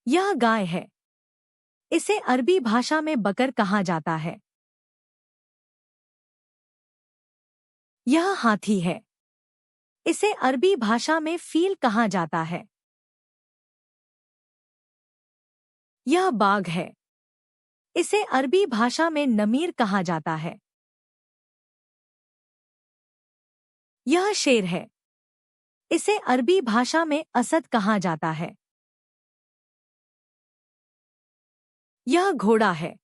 यह गाय है। इसे अरबी भाषा में बकर कहा जाता है। यह हाथी है। इसे अरबी भाषा में फील कहा जाता है। यह बाघ है। इसे अरबी भाषा में नमीर कहा जाता है। यह शेर है। इसे अरबी भाषा में असद कहा जाता है। यह घोड़ा है।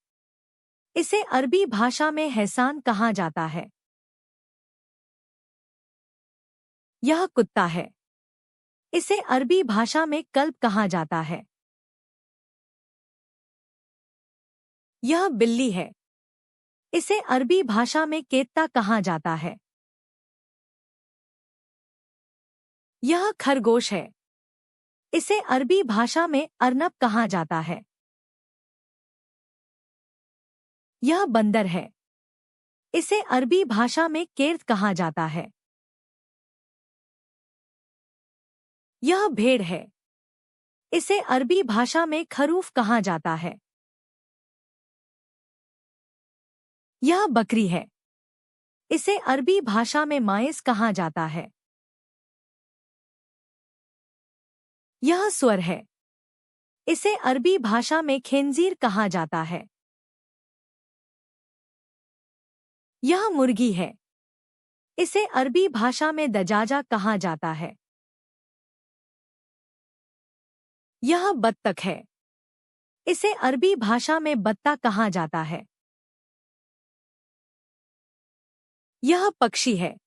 इसे अरबी भाषा में हैसान कहा जाता है। यह कुत्ता है। इसे अरबी भाषा में कल्ब कहा जाता है। यह बिल्ली है। इसे अरबी भाषा में केत्ता कहा जाता है। यह खरगोश है। इसे अरबी भाषा में अर्नब कहा जाता है। यह बंदर है। इसे अरबी भाषा में केर्द कहा जाता है। यह भेड़ है। इसे अरबी भाषा में खरूफ कहा जाता है। यह बकरी है। इसे अरबी भाषा में माइस कहा जाता है। यह सुअर है। इसे अरबी भाषा में खेंजीर कहा जाता है। यह मुर्गी है। इसे अरबी भाषा में दजाजा कहा जाता है। यह बत्तख है। इसे अरबी भाषा में बत्ता कहा जाता है। यह पक्षी है।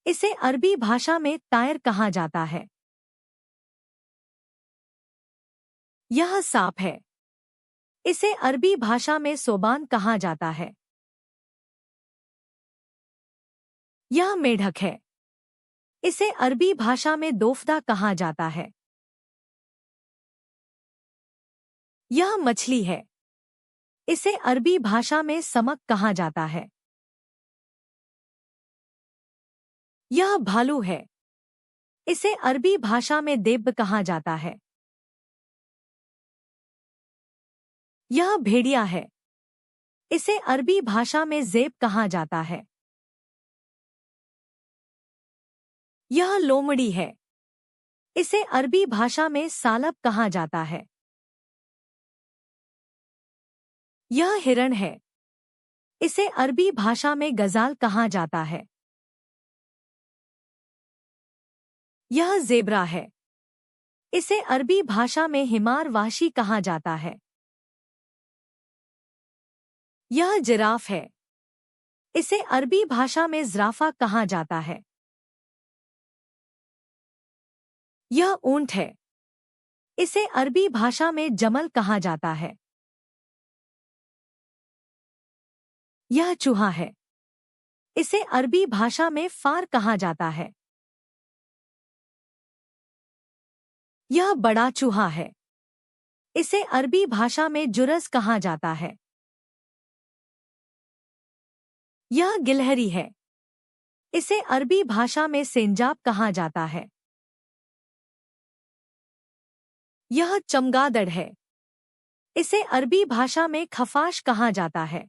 इसे अरबी भाषा में तायर कहा जाता है। यह सांप है। इसे अरबी भाषा में सोबान कहा जाता है। यह मेढक है। इसे अरबी भाषा में दोफदा कहा जाता है। यह मछली है। इसे अरबी भाषा में समक कहा जाता है। यह भालू है। इसे अरबी भाषा में देब कहा जाता है। यह भेड़िया है। इसे अरबी भाषा में ज़ेब कहा जाता है। यह लोमड़ी है। इसे अरबी भाषा में सालब कहा जाता है। यह हिरण है। इसे अरबी भाषा में गजाल कहा जाता है। यह ज़ेब्रा है। इसे अरबी भाषा में हिमार वाशी कहा जाता है। यह जिराफ है। इसे अरबी भाषा में ज़राफ़ा कहा जाता है। यह ऊंट है। इसे अरबी भाषा में जमल कहा जाता है। यह चूहा है। इसे अरबी भाषा में फार कहा जाता है। यह बड़ा चूहा है। इसे अरबी भाषा में जुरस कहा जाता है। यह गिलहरी है। इसे अरबी भाषा में सेंजाब कहा जाता है। यह चमगादड़ है। इसे अरबी भाषा में खफाश कहा जाता है।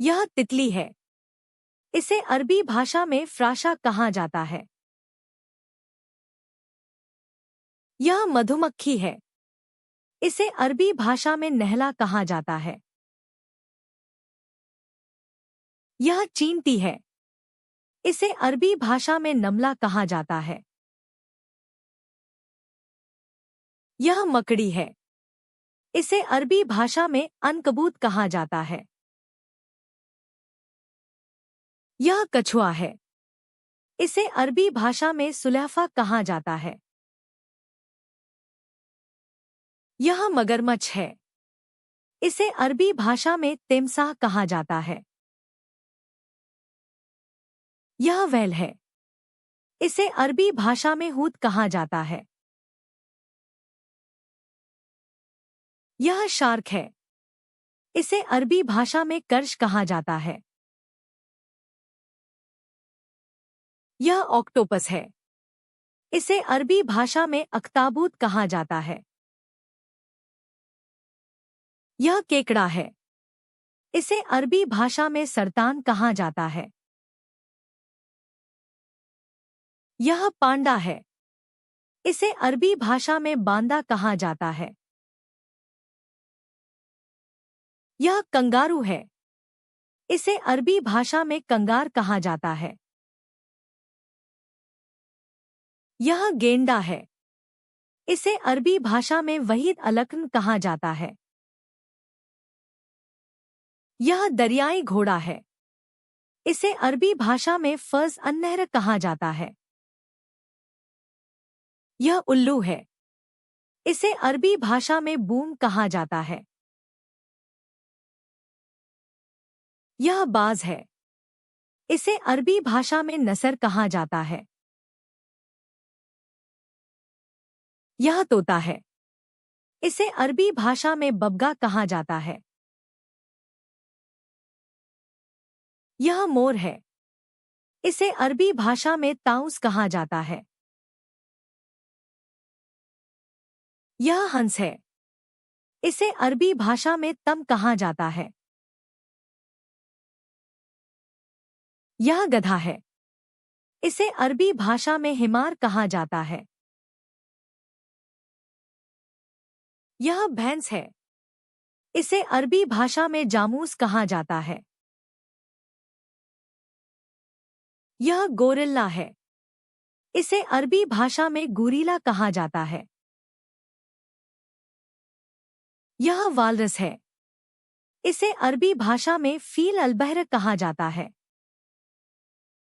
यह तितली है। इसे अरबी भाषा में फ्राशा कहा जाता है। यह मधुमक्खी है। इसे अरबी भाषा में नहला कहा जाता है। यह चींटी है। इसे अरबी भाषा में नमला कहा जाता है। यह मकड़ी है। इसे अरबी भाषा में अनकबूत कहा जाता है। यह कछुआ है। इसे अरबी भाषा में सुलहफा कहा जाता है। यह मगरमच्छ है। इसे अरबी भाषा में तिमसाह कहा जाता है। यह व्हेल है। इसे अरबी भाषा में हूत कहा जाता है। यह शार्क है। इसे अरबी भाषा में कर्श कहा जाता है। यह ऑक्टोपस है। इसे अरबी भाषा में अख्ताबूत कहा जाता है। यह केकड़ा है। इसे अरबी भाषा में सरतान कहा जाता है। यह पांडा है। इसे अरबी भाषा में बांदा कहा जाता है। यह कंगारू है। इसे अरबी भाषा में कंगार कहा जाता है। यह गेंडा है। इसे अरबी भाषा में वहीद अलकन कहा जाता है। यह दरियाई घोड़ा है। इसे अरबी भाषा में फज अन्नहर कहा जाता है। यह उल्लू है। इसे अरबी भाषा में बूम कहा जाता है। यह बाज है। इसे अरबी भाषा में नसर कहा जाता है। यह तोता है। इसे अरबी भाषा में बबगा कहा जाता है। यह मोर है। इसे अरबी भाषा में ताउस कहा जाता है। यह हंस है। इसे अरबी भाषा में तम कहा जाता है। यह गधा है। इसे अरबी भाषा में हिमार कहा जाता है। यह भैंस है। इसे अरबी भाषा में जामूस कहा जाता है। यह गोरिल्ला है। इसे अरबी भाषा में गुरीला कहा जाता है। यह वालरस है। इसे अरबी भाषा में फील अलबहर कहा जाता है।